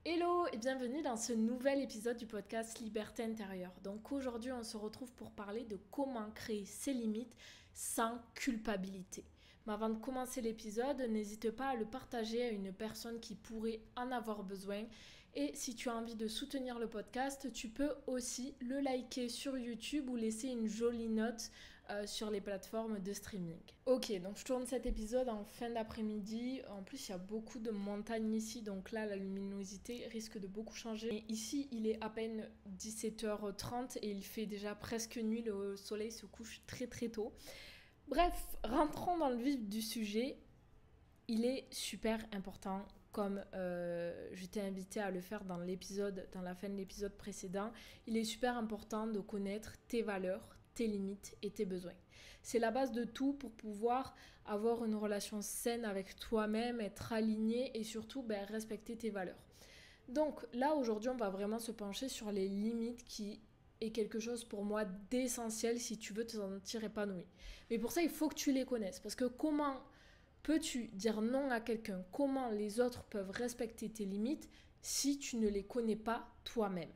Hello et bienvenue dans ce nouvel épisode du podcast Liberté intérieure. Donc aujourd'hui on se retrouve pour parler de comment créer ses limites sans culpabilité. Mais avant de commencer l'épisode, n'hésite pas à le partager à une personne qui pourrait en avoir besoin. Et si tu as envie de soutenir le podcast, tu peux aussi le liker sur YouTube ou laisser une jolie note sur les plateformes de streaming. Ok, donc je tourne cet épisode en fin d'après-midi. En plus, il y a beaucoup de montagnes ici, donc là, la luminosité risque de beaucoup changer. Et ici, il est à peine 17h30 et il fait déjà presque nuit. Le soleil se couche très très tôt. Bref, rentrons dans le vif du sujet. Il est super important, comme je t'ai invité à le faire dans la fin de l'épisode précédent, il est super important de connaître tes valeurs, tes limites et tes besoins. C'est la base de tout pour pouvoir avoir une relation saine avec toi-même, être aligné et surtout respecter tes valeurs. Donc là, aujourd'hui, on va vraiment se pencher sur les limites qui est quelque chose pour moi d'essentiel si tu veux te sentir épanoui. Mais pour ça, il faut que tu les connaisses. Parce que comment peux-tu dire non à quelqu'un? Comment les autres peuvent respecter tes limites si tu ne les connais pas toi-même?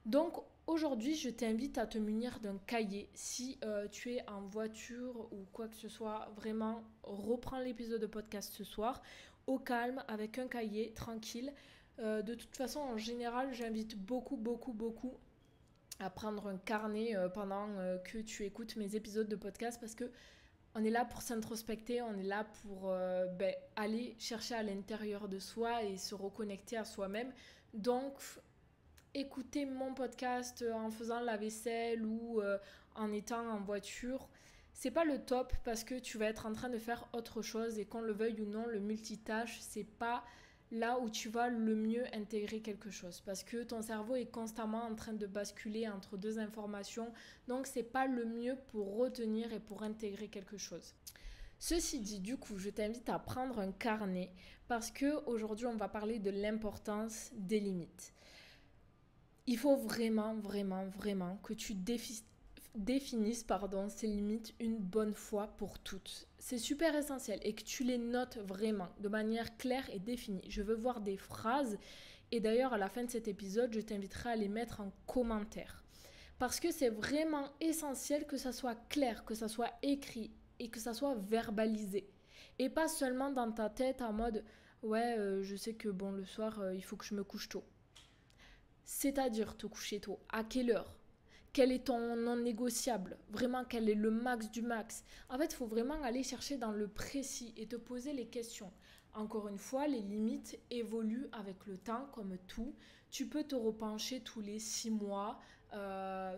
Donc aujourd'hui, je t'invite à te munir d'un cahier. Si tu es en voiture ou quoi que ce soit, vraiment, reprends l'épisode de podcast ce soir, au calme, avec un cahier, tranquille. De toute façon, en général, j'invite beaucoup à prendre un carnet pendant que tu écoutes mes épisodes de podcast parce que on est là pour s'introspecter, on est là pour aller chercher à l'intérieur de soi et se reconnecter à soi-même. Donc, écouter mon podcast en faisant la vaisselle ou en étant en voiture, c'est pas le top parce que tu vas être en train de faire autre chose et qu'on le veuille ou non, le multitâche, c'est pas là où tu vas le mieux intégrer quelque chose parce que ton cerveau est constamment en train de basculer entre deux informations, donc c'est pas le mieux pour retenir et pour intégrer quelque chose. Ceci dit, du coup, je t'invite à prendre un carnet parce que aujourd'hui on va parler de l'importance des limites. Il faut vraiment que tu définisses ces limites une bonne fois pour toutes. C'est super essentiel et que tu les notes vraiment de manière claire et définie. Je veux voir des phrases et d'ailleurs à la fin de cet épisode, je t'inviterai à les mettre en commentaire. Parce que c'est vraiment essentiel que ça soit clair, que ça soit écrit et que ça soit verbalisé. Et pas seulement dans ta tête en mode « ouais, je sais que bon le soir, il faut que je me couche tôt ». C'est-à-dire te coucher tôt. À quelle heure? Quel est ton non négociable? Vraiment, quel est le max du max? En fait, il faut vraiment aller chercher dans le précis et te poser les questions. Encore une fois, les limites évoluent avec le temps, comme tout. Tu peux te repencher tous les 6 mois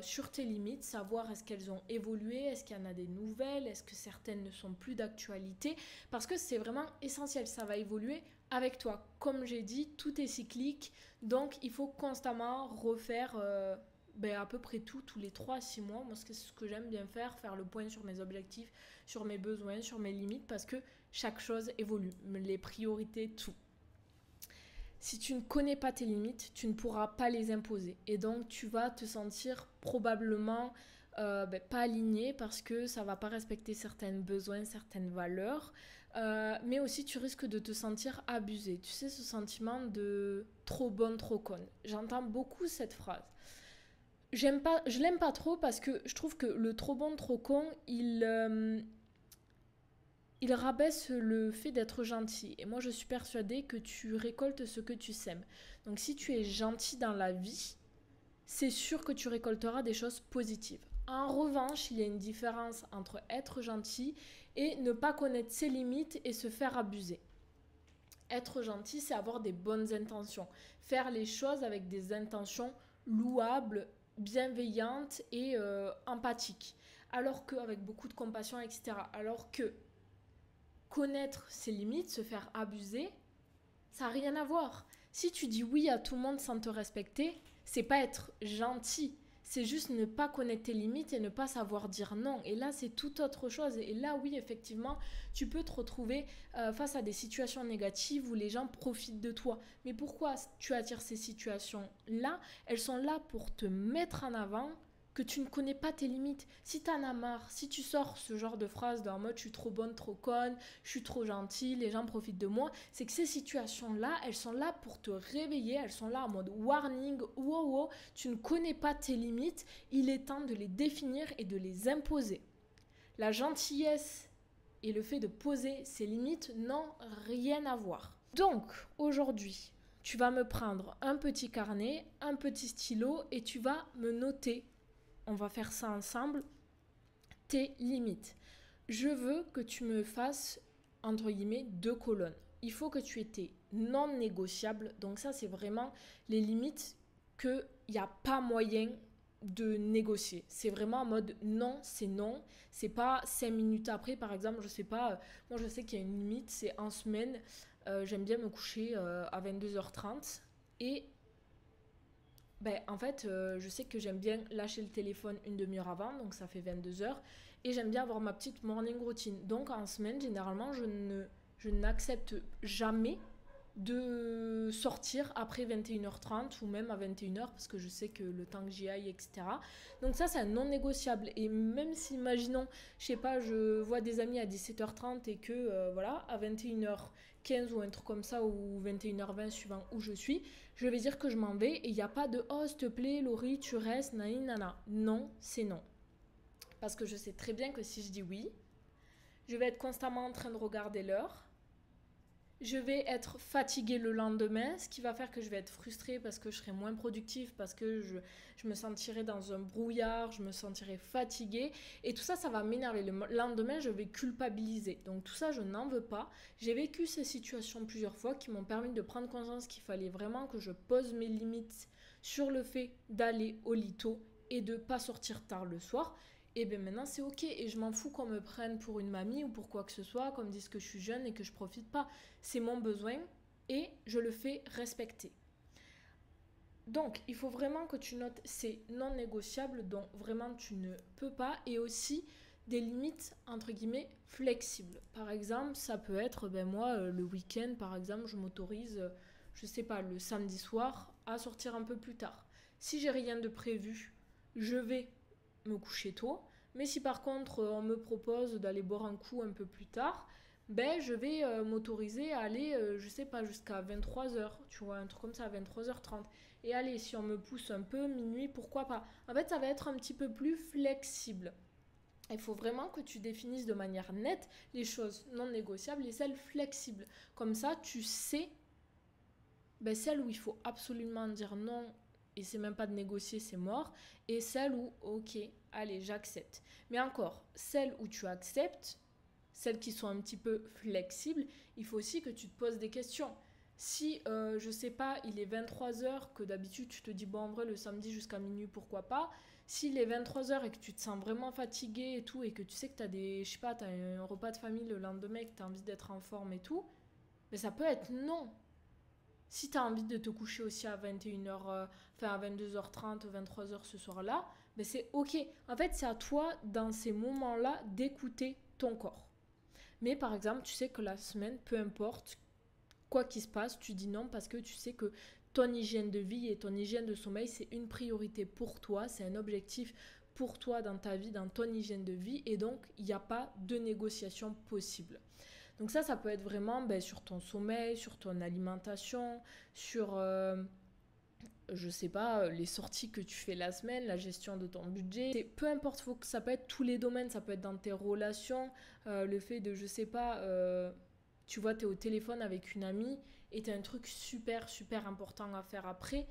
sur tes limites, savoir est-ce qu'elles ont évolué, est-ce qu'il y en a des nouvelles, est-ce que certaines ne sont plus d'actualité, parce que c'est vraiment essentiel, ça va évoluer avec toi. Comme j'ai dit, tout est cyclique, donc il faut constamment refaire à peu près tous les 3 à 6 mois. Moi, c'est ce que j'aime bien faire le point sur mes objectifs, sur mes besoins, sur mes limites, parce que chaque chose évolue, les priorités, tout. Si tu ne connais pas tes limites, tu ne pourras pas les imposer. Et donc, tu vas te sentir probablement pas aligné parce que ça ne va pas respecter certains besoins, certaines valeurs. Mais aussi, tu risques de te sentir abusé. Tu sais, ce sentiment de trop bonne, trop conne. J'entends beaucoup cette phrase. Je l'aime pas trop parce que je trouve que le trop bon, trop con, il rabaisse le fait d'être gentil. Et moi, je suis persuadée que tu récoltes ce que tu sèmes. Donc, si tu es gentil dans la vie, c'est sûr que tu récolteras des choses positives. En revanche, il y a une différence entre être gentil et ne pas connaître ses limites et se faire abuser. Être gentil, c'est avoir des bonnes intentions. Faire les choses avec des intentions louables, bienveillantes et empathiques. Alors qu'avec beaucoup de compassion, etc. Alors que connaître ses limites, se faire abuser, ça n'a rien à voir. Si tu dis oui à tout le monde sans te respecter, c'est pas être gentil. C'est juste ne pas connaître tes limites et ne pas savoir dire non. Et là, c'est tout autre chose. Et là, oui, effectivement, tu peux te retrouver face à des situations négatives où les gens profitent de toi. Mais pourquoi tu attires ces situations-là? Elles sont là pour te mettre en avant que tu ne connais pas tes limites. Si t'en as marre, si tu sors ce genre de phrase en mode je suis trop bonne, trop conne, je suis trop gentille, les gens profitent de moi, c'est que ces situations-là, elles sont là pour te réveiller, elles sont là en mode warning, wow, tu ne connais pas tes limites, il est temps de les définir et de les imposer. La gentillesse et le fait de poser ses limites n'ont rien à voir. Donc, aujourd'hui, tu vas me prendre un petit carnet, un petit stylo et tu vas me noter, on va faire ça ensemble, tes limites. Je veux que tu me fasses, entre guillemets, 2 colonnes. Il faut que tu aies tes non négociables. Donc ça, c'est vraiment les limites qu'il n'y a pas moyen de négocier. C'est vraiment en mode non, c'est non. C'est pas 5 minutes après, par exemple, je sais pas. Moi, je sais qu'il y a une limite, c'est en semaine. J'aime bien me coucher à 22h30. Et en fait, je sais que j'aime bien lâcher le téléphone une demi-heure avant, donc ça fait 22h. Et j'aime bien avoir ma petite morning routine. Donc en semaine, généralement, je n'accepte jamais de sortir après 21h30 ou même à 21h parce que je sais que le temps que j'y aille, etc. Donc ça, c'est un non négociable. Et même si, imaginons, je sais pas, je vois des amis à 17h30 et que, voilà, à 21h15 ou un truc comme ça, ou 21h20 suivant où je suis, je vais dire que je m'en vais et il n'y a pas de « Oh, s'il te plaît, Laurie, tu restes, nani, nana ». Non, c'est non. Parce que je sais très bien que si je dis oui, je vais être constamment en train de regarder l'heure. Je vais être fatiguée le lendemain, ce qui va faire que je vais être frustrée parce que je serai moins productive, parce que je me sentirai dans un brouillard, je me sentirai fatiguée. Et tout ça, ça va m'énerver. Le lendemain, je vais culpabiliser. Donc tout ça, je n'en veux pas. J'ai vécu ces situations plusieurs fois qui m'ont permis de prendre conscience qu'il fallait vraiment que je pose mes limites sur le fait d'aller au lit tôt et de ne pas sortir tard le soir. Et bien maintenant c'est ok et je m'en fous qu'on me prenne pour une mamie ou pour quoi que ce soit, qu'on me dise que je suis jeune et que je profite pas. C'est mon besoin et je le fais respecter. Donc il faut vraiment que tu notes ces non négociables dont vraiment tu ne peux pas et aussi des limites entre guillemets flexibles. Par exemple ça peut être moi le week-end par exemple je m'autorise je sais pas le samedi soir à sortir un peu plus tard. Si j'ai rien de prévu je vais me coucher tôt. Mais si par contre on me propose d'aller boire un coup un peu plus tard, je vais m'autoriser à aller, je sais pas, jusqu'à 23h, tu vois, un truc comme ça, à 23h30. Et allez, si on me pousse un peu, minuit, pourquoi pas. En fait, ça va être un petit peu plus flexible. Il faut vraiment que tu définisses de manière nette les choses non négociables et celles flexibles. Comme ça, tu sais, celles où il faut absolument dire non et c'est même pas de négocier, c'est mort. Et celle où, ok, allez, j'accepte. Mais encore, celles où tu acceptes, celles qui sont un petit peu flexibles, il faut aussi que tu te poses des questions. Si, je sais pas, il est 23h, que d'habitude tu te dis, bon, en vrai, le samedi jusqu'à minuit, pourquoi pas. S'il est 23h et que tu te sens vraiment fatigué et tout, et que tu sais que t'as je sais pas, t'as un repas de famille le lendemain et que t'as envie d'être en forme et tout, ça peut être non. Si tu as envie de te coucher aussi à 21h, à 22h30, 23h ce soir-là, c'est ok. En fait, c'est à toi, dans ces moments-là, d'écouter ton corps. Mais par exemple, tu sais que la semaine, peu importe, quoi qu'il se passe, tu dis non parce que tu sais que ton hygiène de vie et ton hygiène de sommeil, c'est une priorité pour toi, c'est un objectif pour toi dans ta vie, dans ton hygiène de vie, et donc il n'y a pas de négociation possible. Donc ça peut être vraiment sur ton sommeil, sur ton alimentation, sur, je sais pas, les sorties que tu fais la semaine, la gestion de ton budget. Peu importe, ça peut être tous les domaines, ça peut être dans tes relations, le fait de, je sais pas, tu vois, tu es au téléphone avec une amie et tu as un truc super, super important à faire après.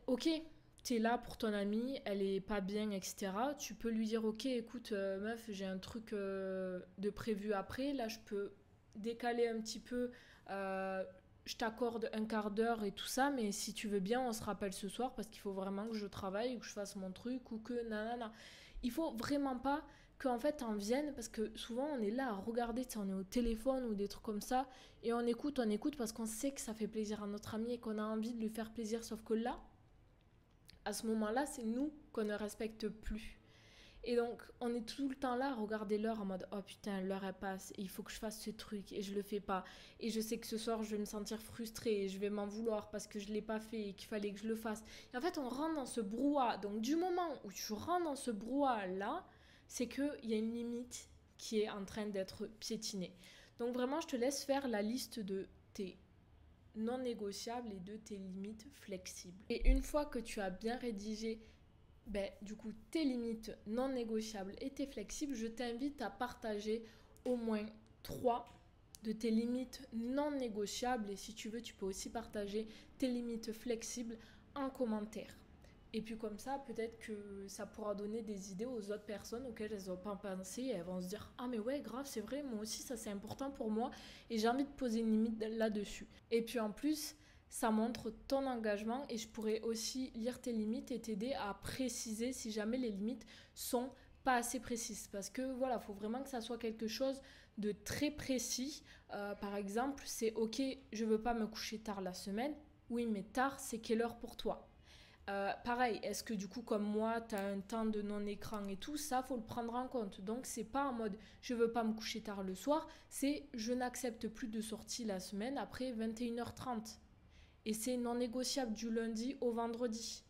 Ok, t'es là pour ton amie, elle est pas bien, etc. Tu peux lui dire, ok, écoute, meuf, j'ai un truc de prévu après. Là, je peux décaler un petit peu. Je t'accorde un quart d'heure et tout ça, mais si tu veux bien, on se rappelle ce soir parce qu'il faut vraiment que je travaille ou que je fasse mon truc ou que nanana. Il faut vraiment pas qu'en fait t'en viennes parce que souvent on est là à regarder, on est au téléphone ou des trucs comme ça et on écoute parce qu'on sait que ça fait plaisir à notre ami et qu'on a envie de lui faire plaisir, sauf que là, à ce moment-là, c'est nous qu'on ne respecte plus. Et donc, on est tout le temps là à regarder l'heure en mode oh putain, l'heure elle passe, et il faut que je fasse ce truc et je le fais pas. Et je sais que ce soir, je vais me sentir frustrée et je vais m'en vouloir parce que je l'ai pas fait et qu'il fallait que je le fasse. Et en fait, on rentre dans ce brouhaha. Donc, du moment où tu rentres dans ce brouhaha là, c'est qu'il y a une limite qui est en train d'être piétinée. Donc, vraiment, je te laisse faire la liste de tes non négociables et de tes limites flexibles. Et une fois que tu as bien rédigé du coup, tes limites non négociables et tes flexibles, je t'invite à partager au moins 3 de tes limites non négociables. Et si tu veux, tu peux aussi partager tes limites flexibles en commentaire. Et puis comme ça, peut-être que ça pourra donner des idées aux autres personnes auxquelles elles n'ont pas pensé. Et elles vont se dire, ah mais ouais, grave, c'est vrai, moi aussi, ça c'est important pour moi. Et j'ai envie de poser une limite là-dessus. Et puis en plus, ça montre ton engagement et je pourrais aussi lire tes limites et t'aider à préciser si jamais les limites sont pas assez précises. Parce que voilà, il faut vraiment que ça soit quelque chose de très précis. Par exemple, c'est ok, je veux pas me coucher tard la semaine. Oui, mais tard, c'est quelle heure pour toi? Pareil, est-ce que du coup comme moi tu as un temps de non-écran et tout ça, faut le prendre en compte. Donc c'est pas en mode je veux pas me coucher tard le soir, c'est je n'accepte plus de sortie la semaine après 21h30. Et c'est non négociable du lundi au vendredi.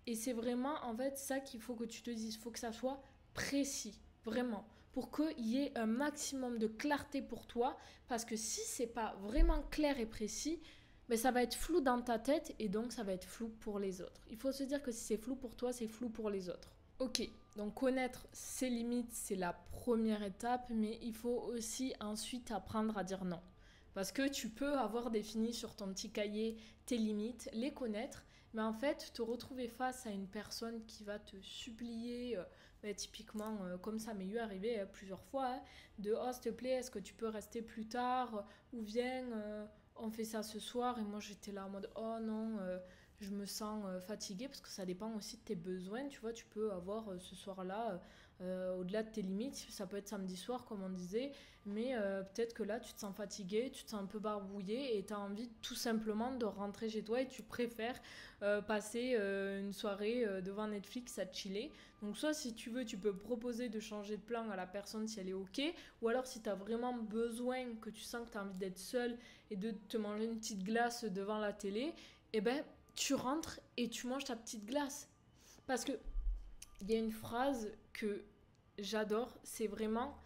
Et c'est vraiment en fait ça qu'il faut que tu te dises, il faut que ça soit précis, vraiment, pour qu'il y ait un maximum de clarté pour toi, parce que si c'est pas vraiment clair et précis, mais ça va être flou dans ta tête et donc ça va être flou pour les autres. Il faut se dire que si c'est flou pour toi, c'est flou pour les autres. Ok, donc connaître ses limites, c'est la première étape, mais il faut aussi ensuite apprendre à dire non. Parce que tu peux avoir défini sur ton petit cahier tes limites, les connaître, mais en fait, te retrouver face à une personne qui va te supplier, typiquement, comme ça m'est arrivé plusieurs fois, de oh s'il te plaît, est-ce que tu peux rester plus tard, ou viens, on fait ça ce soir, et moi j'étais là en mode oh non, je me sens fatiguée, parce que ça dépend aussi de tes besoins, tu vois, tu peux avoir ce soir-là, au-delà de tes limites, ça peut être samedi soir comme on disait, mais peut-être que là tu te sens fatigué, tu te sens un peu barbouillé et tu as envie tout simplement de rentrer chez toi et tu préfères passer une soirée devant Netflix à chiller. Donc soit si tu veux tu peux proposer de changer de plan à la personne si elle est ok, ou alors si tu as vraiment besoin, que tu sens que tu as envie d'être seule et de te manger une petite glace devant la télé, et ben tu rentres et tu manges ta petite glace. Parce que il y a une phrase que j'adore, c'est vraiment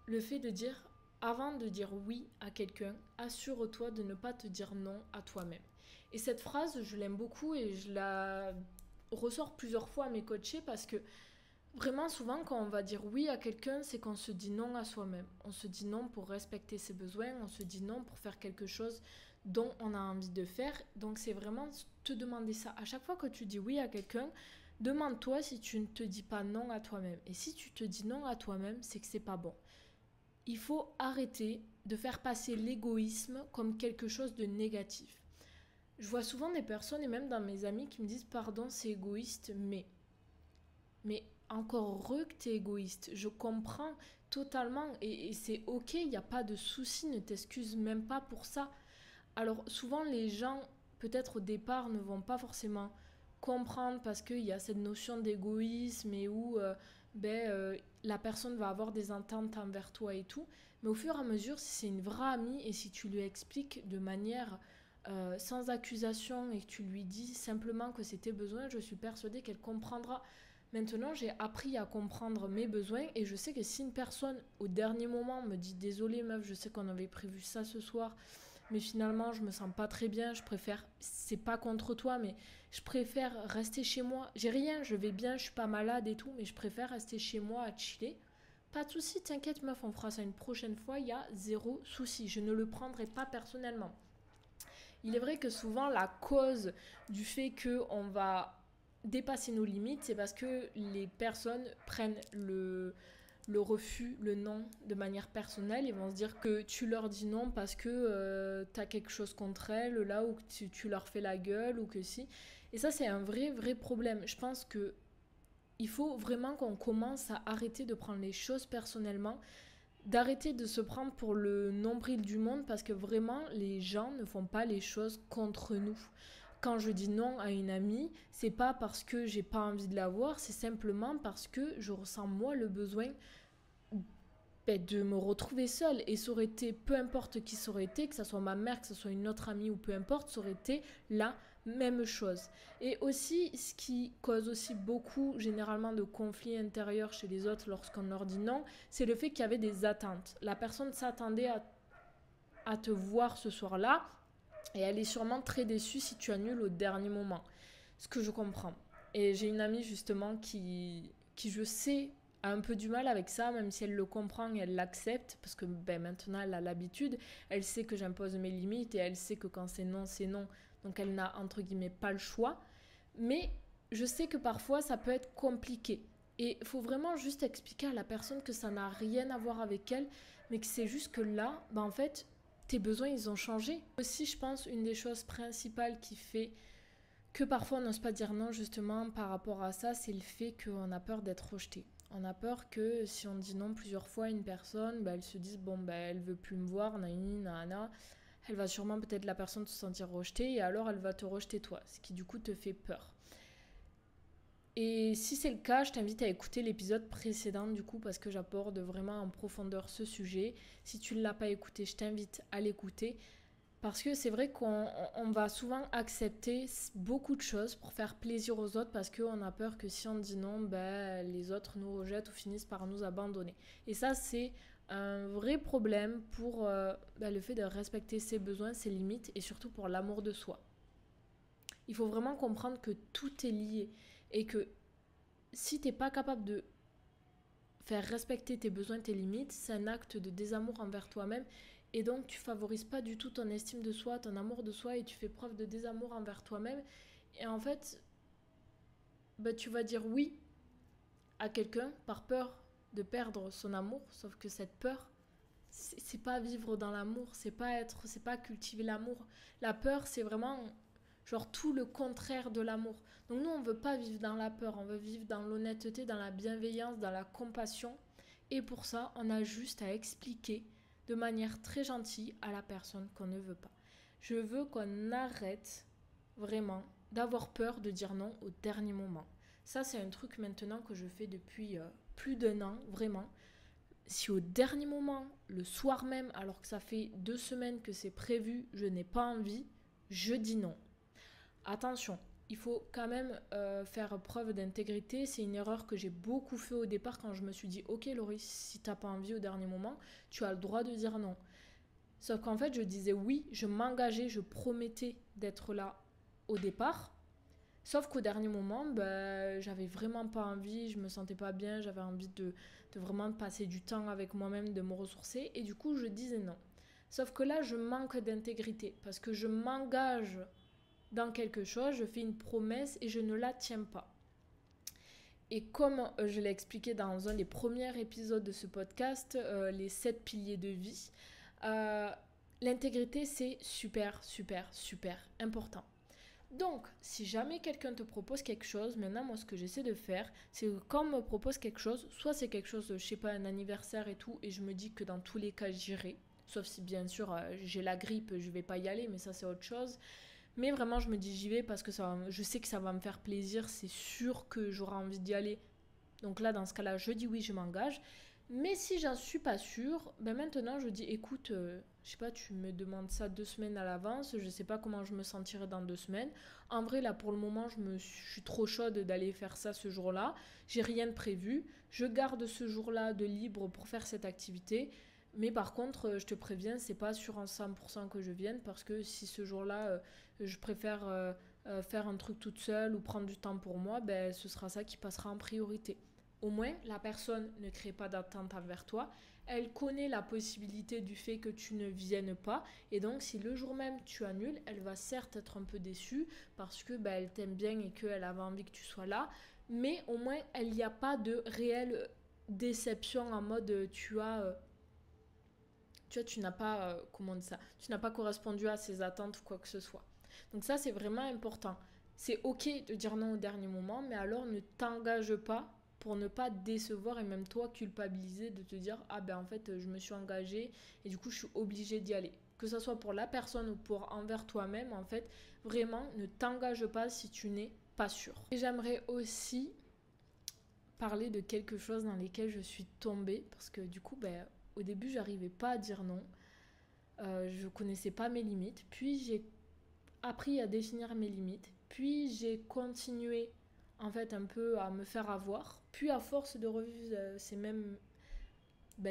le fait de dire, avant de dire oui à quelqu'un, assure-toi de ne pas te dire non à toi-même. Et cette phrase, je l'aime beaucoup et je la ressors plusieurs fois à mes coachés parce que vraiment souvent quand on va dire oui à quelqu'un, c'est qu'on se dit non à soi-même. On se dit non pour respecter ses besoins, on se dit non pour faire quelque chose dont on a envie de faire. Donc c'est vraiment te demander ça. À chaque fois que tu dis oui à quelqu'un, demande-toi si tu ne te dis pas non à toi-même. Et si tu te dis non à toi-même, c'est que c'est pas bon. Il faut arrêter de faire passer l'égoïsme comme quelque chose de négatif. Je vois souvent des personnes, et même dans mes amis, qui me disent pardon, c'est égoïste, mais encore heureux que t'es égoïste. Je comprends totalement et c'est ok, il n'y a pas de souci, ne t'excuse même pas pour ça. Alors souvent les gens, peut-être au départ, ne vont pas forcément comprendre parce qu'il y a cette notion d'égoïsme et où la personne va avoir des attentes envers toi et tout. Mais au fur et à mesure, si c'est une vraie amie et si tu lui expliques de manière sans accusation et que tu lui dis simplement que c'est tes besoins, je suis persuadée qu'elle comprendra. Maintenant, j'ai appris à comprendre mes besoins et je sais que si une personne au dernier moment me dit désolé meuf, je sais qu'on avait prévu ça ce soir, mais finalement je me sens pas très bien, je préfère, c'est pas contre toi, mais je préfère rester chez moi, j'ai rien, je vais bien, je suis pas malade et tout, mais je préfère rester chez moi à chiller. Pas de souci, t'inquiète meuf, on fera ça une prochaine fois, il y a zéro souci, je ne le prendrai pas personnellement. Il est vrai que souvent la cause du fait qu'on va dépasser nos limites, c'est parce que les personnes prennent le refus, le non de manière personnelle. Ils vont se dire que tu leur dis non parce que tu as quelque chose contre elles, là, ou que tu leur fais la gueule, ou que si. Et ça, c'est un vrai problème. Je pense que il faut vraiment qu'on commence à arrêter de prendre les choses personnellement, d'arrêter de se prendre pour le nombril du monde parce que vraiment, les gens ne font pas les choses contre nous. quand je dis non à une amie, c'est pas parce que j'ai pas envie de la voir, c'est simplement parce que je ressens moi le besoin de me retrouver seule. Et ça aurait été, peu importe qui ça aurait été, que ce soit ma mère, que ce soit une autre amie ou peu importe, ça aurait été la même chose. Et aussi, ce qui cause aussi beaucoup généralement de conflits intérieurs chez les autres lorsqu'on leur dit non, c'est le fait qu'il y avait des attentes. La personne s'attendait à te voir ce soir-là et elle est sûrement très déçue si tu annules au dernier moment. Ce que je comprends. Et j'ai une amie justement qui je sais a un peu du mal avec ça, même si elle le comprend et elle l'accepte, parce que maintenant elle a l'habitude, elle sait que j'impose mes limites et elle sait que quand c'est non, donc elle n'a entre guillemets pas le choix. Mais je sais que parfois ça peut être compliqué. Et il faut vraiment juste expliquer à la personne que ça n'a rien à voir avec elle, mais que c'est juste que là, en fait, tes besoins ils ont changé. Aussi, je pense, une des choses principales qui fait que parfois on n'ose pas dire non justement par rapport à ça, c'est le fait qu'on a peur d'être rejeté. On a peur que si on dit non plusieurs fois à une personne, elle se dise elle veut plus me voir, nani, nana. Elle va sûrement peut-être la personne se sentir rejetée et alors elle va te rejeter toi, ce qui du coup te fait peur. Et si c'est le cas, je t'invite à écouter l'épisode précédent du coup parce que j'aborde vraiment en profondeur ce sujet. Si tu ne l'as pas écouté, je t'invite à l'écouter. Parce que c'est vrai qu'on va souvent accepter beaucoup de choses pour faire plaisir aux autres parce qu'on a peur que si on dit non, les autres nous rejettent ou finissent par nous abandonner. Et ça, c'est un vrai problème pour le fait de respecter ses besoins, ses limites et surtout pour l'amour de soi. Il faut vraiment comprendre que tout est lié et que si tu n'es pas capable de faire respecter tes besoins, tes limites, c'est un acte de désamour envers toi-même. Et donc, tu favorises pas du tout ton estime de soi, ton amour de soi et tu fais preuve de désamour envers toi-même. Et en fait, tu vas dire oui à quelqu'un par peur de perdre son amour. Sauf que cette peur, c'est pas vivre dans l'amour, c'est pas cultiver l'amour. La peur, c'est vraiment genre tout le contraire de l'amour. Donc nous, on veut pas vivre dans la peur, on veut vivre dans l'honnêteté, dans la bienveillance, dans la compassion. Et pour ça, on a juste à expliquer de manière très gentille à la personne qu'on ne veut pas. Je veux qu'on arrête vraiment d'avoir peur de dire non au dernier moment. Ça, c'est un truc maintenant que je fais depuis plus d'1 an, vraiment. Si au dernier moment, le soir même, alors que ça fait 2 semaines que c'est prévu, je n'ai pas envie, je dis non. Attention, il faut quand même faire preuve d'intégrité. C'est une erreur que j'ai beaucoup fait au départ quand je me suis dit « Ok Laurie, si t'as pas envie au dernier moment, tu as le droit de dire non. » Sauf qu'en fait, je disais oui, je m'engageais, je promettais d'être là au départ. Sauf qu'au dernier moment, j'avais vraiment pas envie, je me sentais pas bien, j'avais envie de vraiment passer du temps avec moi-même, de me ressourcer. Et du coup, je disais non. Sauf que là, je manque d'intégrité parce que je m'engage dans quelque chose, je fais une promesse et je ne la tiens pas. Et comme je l'ai expliqué dans un des premiers épisodes de ce podcast, les 7 piliers de vie, l'intégrité c'est super important. Donc, si jamais quelqu'un te propose quelque chose, maintenant moi ce que j'essaie de faire, c'est que quand on me propose quelque chose, soit c'est quelque chose, je sais pas, un anniversaire et tout, et je me dis que dans tous les cas j'irai, sauf si bien sûr j'ai la grippe, je vais pas y aller, mais ça c'est autre chose. Mais vraiment, je me dis j'y vais parce que je sais que ça va me faire plaisir, c'est sûr que j'aurai envie d'y aller. Donc là, dans ce cas-là, je dis oui, je m'engage. Mais si j'en suis pas sûre, maintenant je dis écoute, je sais pas, tu me demandes ça 2 semaines à l'avance, je sais pas comment je me sentirai dans 2 semaines. En vrai, là pour le moment, je suis trop chaude d'aller faire ça ce jour-là. J'ai rien de prévu. Je garde ce jour-là de libre pour faire cette activité. Mais par contre, je te préviens, c'est pas sur un 100% que je vienne parce que si ce jour-là, je préfère faire un truc toute seule ou prendre du temps pour moi, ce sera ça qui passera en priorité. Au moins, la personne ne crée pas d'attente envers toi. Elle connaît la possibilité du fait que tu ne viennes pas. Et donc, si le jour même tu annules, elle va certes être un peu déçue parce que elle t'aime bien et qu'elle avait envie que tu sois là. Mais au moins, il n'y a pas de réelle déception en mode tu n'as pas, tu n'as pas correspondu à ses attentes ou quoi que ce soit. Donc ça, c'est vraiment important. C'est ok de dire non au dernier moment, mais alors ne t'engage pas pour ne pas décevoir et même toi culpabiliser de te dire « Ah en fait, je me suis engagée et du coup, je suis obligée d'y aller. » que ce soit pour la personne ou pour envers toi-même, en fait, vraiment, ne t'engage pas si tu n'es pas sûr. Et j'aimerais aussi parler de quelque chose dans lequel je suis tombée, parce que du coup, au début, j'arrivais pas à dire non. Je connaissais pas mes limites. Puis j'ai appris à définir mes limites. Puis j'ai continué en fait un peu à me faire avoir. Puis à force de revivre ces mêmes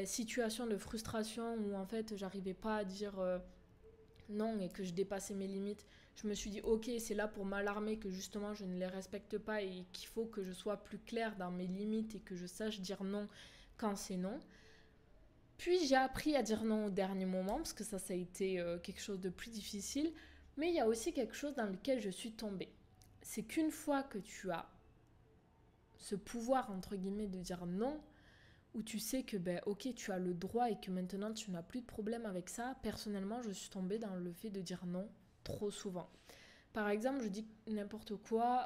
situations de frustration où en fait j'arrivais pas à dire non et que je dépassais mes limites, je me suis dit ok, c'est là pour m'alarmer que justement je ne les respecte pas et qu'il faut que je sois plus claire dans mes limites et que je sache dire non quand c'est non. Puis j'ai appris à dire non au dernier moment parce que ça a été quelque chose de plus difficile. Mais il y a aussi quelque chose dans lequel je suis tombée. C'est qu'une fois que tu as ce pouvoir entre guillemets de dire non, où tu sais que ok, tu as le droit et que maintenant tu n'as plus de problème avec ça, personnellement je suis tombée dans le fait de dire non trop souvent. Par exemple, je dis n'importe quoi,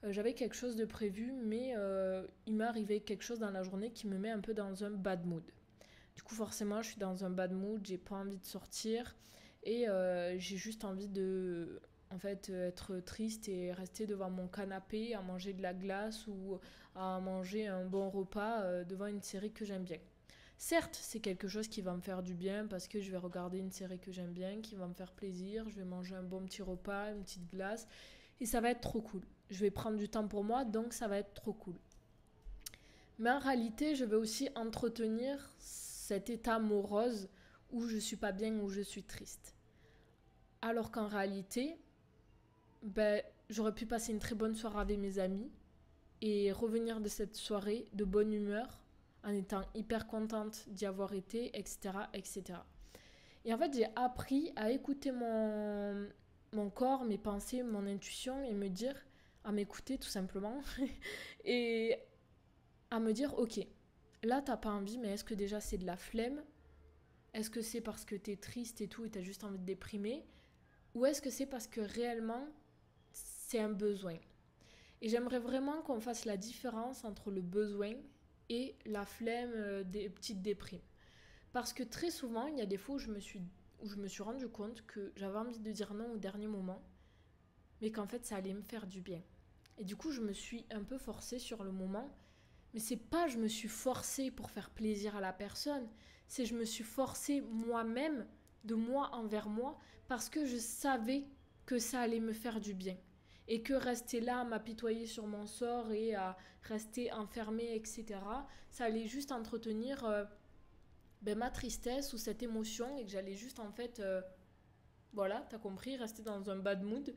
j'avais quelque chose de prévu, mais il m'est arrivé quelque chose dans la journée qui me met un peu dans un bad mood. Du coup, forcément, je suis dans un bad mood, j'ai pas envie de sortir et j'ai juste envie de en fait être triste et rester devant mon canapé à manger de la glace ou à manger un bon repas devant une série que j'aime bien. Certes, c'est quelque chose qui va me faire du bien parce que je vais regarder une série que j'aime bien, qui va me faire plaisir, je vais manger un bon petit repas, une petite glace et ça va être trop cool. Je vais prendre du temps pour moi, donc ça va être trop cool. Mais en réalité, je vais aussi entretenir cet état morose où je suis pas bien, où je suis triste. Alors qu'en réalité, j'aurais pu passer une très bonne soirée avec mes amis et revenir de cette soirée de bonne humeur en étant hyper contente d'y avoir été, etc., etc. Et en fait, j'ai appris à écouter mon corps, mes pensées, mon intuition et me dire, à m'écouter tout simplement et à me dire, ok, là t'as pas envie, mais est-ce que déjà c'est de la flemme? Est-ce que c'est parce que t'es triste et tout et t'as juste envie de déprimer? Ou est-ce que c'est parce que réellement c'est un besoin? Et j'aimerais vraiment qu'on fasse la différence entre le besoin et la flemme des petites déprimes. Parce que très souvent, il y a des fois où je me suis rendu compte que j'avais envie de dire non au dernier moment, mais qu'en fait ça allait me faire du bien. Et du coup, je me suis un peu forcée sur le moment. Mais c'est pas je me suis forcée pour faire plaisir à la personne, c'est je me suis forcée moi-même, de moi envers moi, parce que je savais que ça allait me faire du bien. Et que rester là à m'apitoyer sur mon sort et à rester enfermée, etc., ça allait juste entretenir ma tristesse ou cette émotion et que j'allais juste en fait, voilà, t'as compris, rester dans un bad mood.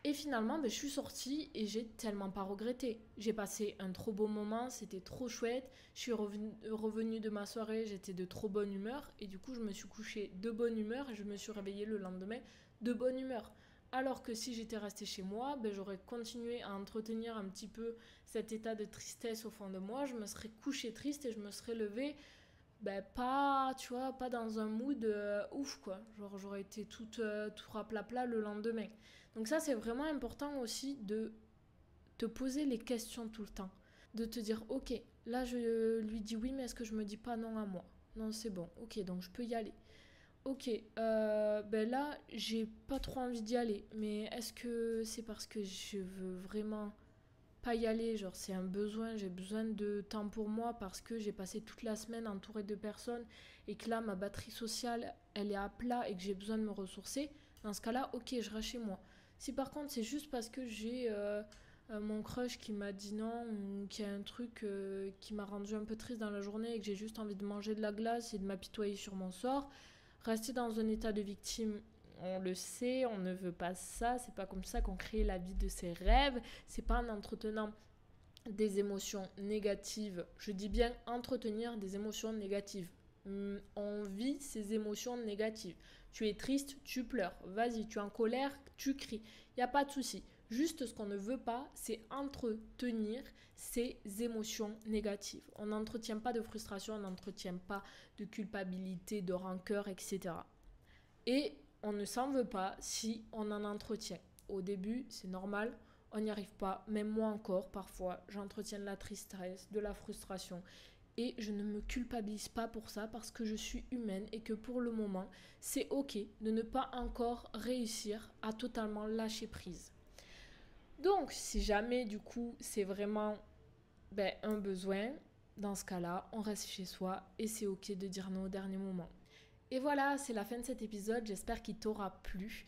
Et finalement, je suis sortie et j'ai tellement pas regretté. J'ai passé un trop beau moment, c'était trop chouette. Je suis revenue de ma soirée, j'étais de trop bonne humeur. Et du coup, je me suis couchée de bonne humeur et je me suis réveillée le lendemain de bonne humeur. Alors que si j'étais restée chez moi, j'aurais continué à entretenir un petit peu cet état de tristesse au fond de moi. Je me serais couchée triste et je me serais levée pas, tu vois, pas dans un mood ouf, quoi. Genre, j'aurais été tout raplapla le lendemain. Donc ça, c'est vraiment important aussi de te poser les questions tout le temps. De te dire, ok, là, je lui dis oui, mais est-ce que je me dis pas non à moi? Non, c'est bon. Ok, donc je peux y aller. Ok, là, j'ai pas trop envie d'y aller. Mais est-ce que c'est parce que je veux vraiment pas y aller, genre c'est un besoin, j'ai besoin de temps pour moi parce que j'ai passé toute la semaine entourée de personnes et que là ma batterie sociale elle est à plat et que j'ai besoin de me ressourcer, dans ce cas-là, ok, je reste chez moi. Si par contre c'est juste parce que j'ai mon crush qui m'a dit non ou qu'il y a un truc qui m'a rendu un peu triste dans la journée et que j'ai juste envie de manger de la glace et de m'apitoyer sur mon sort, rester dans un état de victime, on le sait, on ne veut pas ça, c'est pas comme ça qu'on crée la vie de ses rêves, c'est pas en entretenant des émotions négatives, je dis bien entretenir des émotions négatives. On vit ces émotions négatives. Tu es triste, tu pleures. Vas-y, tu es en colère, tu cries. Il n'y a pas de souci. Juste ce qu'on ne veut pas, c'est entretenir ces émotions négatives. On n'entretient pas de frustration, on n'entretient pas de culpabilité, de rancœur, etc. Et on ne s'en veut pas si on en entretient. Au début, c'est normal, on n'y arrive pas. Même moi encore, parfois, j'entretiens de la tristesse, de la frustration. et je ne me culpabilise pas pour ça parce que je suis humaine et que pour le moment, c'est ok de ne pas encore réussir à totalement lâcher prise. Donc, si jamais du coup c'est vraiment un besoin, dans ce cas-là, on reste chez soi et c'est ok de dire non au dernier moment. Et voilà, c'est la fin de cet épisode, j'espère qu'il t'aura plu.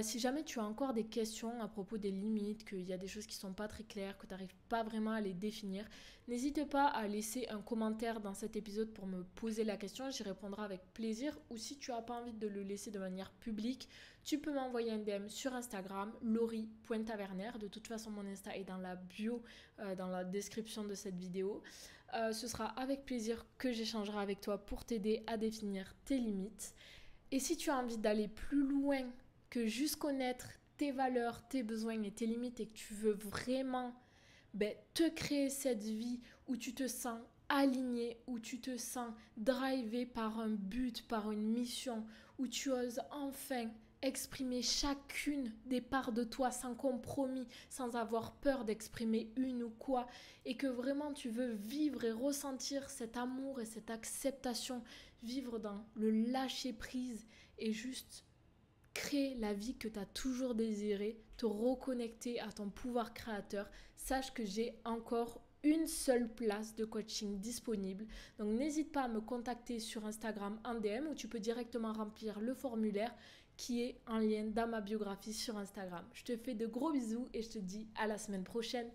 Si jamais tu as encore des questions à propos des limites, qu'il y a des choses qui ne sont pas très claires, que tu n'arrives pas vraiment à les définir, n'hésite pas à laisser un commentaire dans cet épisode pour me poser la question, j'y répondrai avec plaisir. Ou si tu n'as pas envie de le laisser de manière publique, tu peux m'envoyer un DM sur Instagram, laurie.taverner. De toute façon, mon Insta est dans la bio, dans la description de cette vidéo. Ce sera avec plaisir que j'échangerai avec toi pour t'aider à définir tes limites. Et si tu as envie d'aller plus loin que juste connaître tes valeurs, tes besoins et tes limites et que tu veux vraiment te créer cette vie où tu te sens aligné, où tu te sens drivé par un but, par une mission, où tu oses enfin exprimer chacune des parts de toi sans compromis, sans avoir peur d'exprimer une ou quoi, et que vraiment tu veux vivre et ressentir cet amour et cette acceptation, vivre dans le lâcher prise et juste créer la vie que tu as toujours désirée, te reconnecter à ton pouvoir créateur, sache que j'ai encore une seule place de coaching disponible. Donc n'hésite pas à me contacter sur Instagram en DM où tu peux directement remplir le formulaire qui est en lien dans ma biographie sur Instagram. Je te fais de gros bisous et je te dis à la semaine prochaine.